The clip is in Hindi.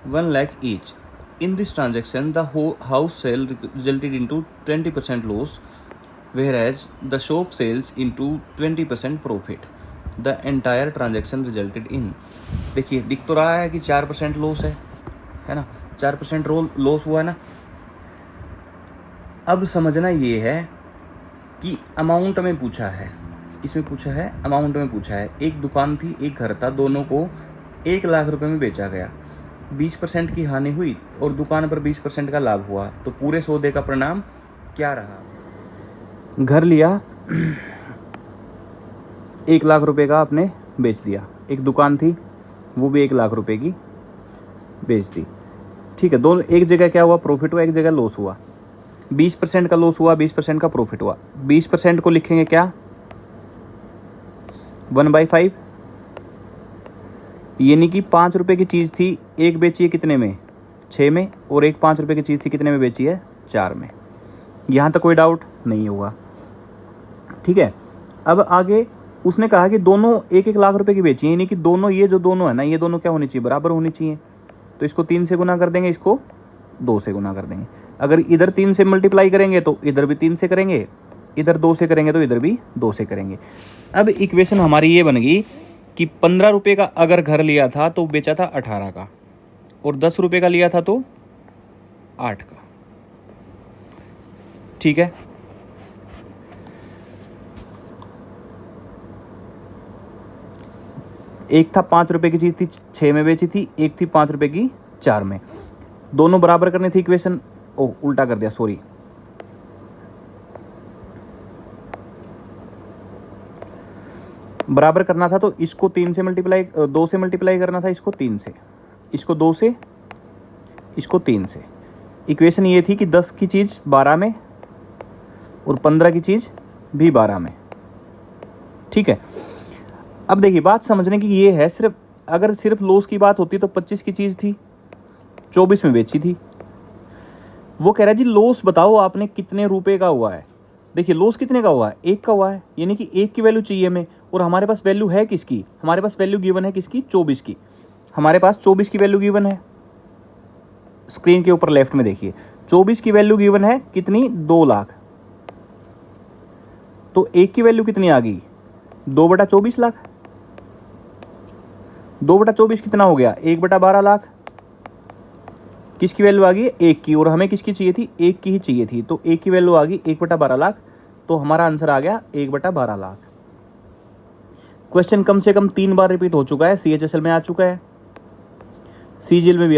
1 lakh each. In this transaction, the house sale resulted into 20% loss, whereas the shop sales into 20% profit. The entire transaction resulted in, देखिए दिख तो रहा है कि 4% लॉस है ना, 4% लॉस हुआ है ना। अब समझना ये है कि अमाउंट में पूछा है, किसमें पूछा है, अमाउंट में पूछा है। एक दुकान थी, एक घर था, दोनों को 1 लाख रुपए में बेचा गया। 20% की हानि हुई और दुकान पर 20% का लाभ हुआ, तो पूरे सौदे का परिणाम क्या रहा? घर लिया 1 लाख रुपए का आपने बेच दिया, एक दुकान थी वो भी 1 लाख रुपए की बेच दी, ठीक है। दोनों एक जगह क्या हुआ, प्रॉफिट हुआ, एक जगह लॉस हुआ। 20% का लॉस हुआ, 20% का प्रॉफिट हुआ। 20% को लिखेंगे क्या, 1/5, यानी कि 5 रुपए की चीज़ थी, एक बेची है कितने में, 6 में, और एक 5 रुपए की चीज़ थी कितने में बेची है, 4 में। यहाँ तक कोई डाउट नहीं होगा, ठीक है। अब आगे उसने कहा कि दोनों 1-1 लाख रुपए की बेची है, यानी कि दोनों, ये जो दोनों है ना, ये दोनों क्या होनी चाहिए, बराबर होनी चाहिए। तो इसको 3 से गुना कर देंगे, इसको 2 से गुना कर देंगे। अगर इधर 3 से मल्टीप्लाई करेंगे तो इधर भी 3 से करेंगे, इधर 2 से करेंगे तो इधर भी 2 से करेंगे। अब इक्वेशन हमारी ये बन गई कि 15 रुपये का अगर घर लिया था तो बेचा था 18 का, और 10 रुपये का लिया था तो 8 का, ठीक है। एक था 5 रुपए की चीज थी, 6 में बेची थी, एक थी 5 रुपए की 4 में। दोनों बराबर करनी थी इक्वेशन, ओ उल्टा कर दिया, सॉरी। बराबर करना था तो इसको 3 से मल्टीप्लाई, 2 से मल्टीप्लाई करना था, इसको 3 से, इसको 2 से, इसको 3 से। इक्वेशन ये थी कि 10 की चीज़ 12 में और 15 की चीज़ भी 12 में, ठीक है। अब देखिए बात समझने की ये है, सिर्फ अगर सिर्फ लॉस की बात होती तो 25 की चीज़ थी, 24 में बेची थी। वो कह रहा है जी लॉस बताओ आपने कितने रुपए का हुआ है। देखिए लॉस कितने का हुआ है, 1 का हुआ है, यानी कि 1 की वैल्यू चाहिए हमें, और हमारे पास वैल्यू है किसकी, हमारे पास वैल्यू गिवन है किसकी, 24 की। हमारे पास 24 की वैल्यू गिवन है, स्क्रीन के ऊपर लेफ्ट में देखिए, 24 की वैल्यू गिवन है कितनी, 2 लाख। तो 1 की वैल्यू कितनी आ गई, 2/24 लाख। 2/24 कितना हो गया, 1/12 लाख। किसकी वैल्यू आ गई, 1 की, और हमें किसकी चाहिए थी, 1 की ही चाहिए थी, तो 1 की वैल्यू आ गई 1/12 लाख। तो हमारा आंसर आ गया 1/12 लाख। क्वेश्चन कम से कम 3 बार रिपीट हो चुका है, CHSL में आ चुका है, CGL में भी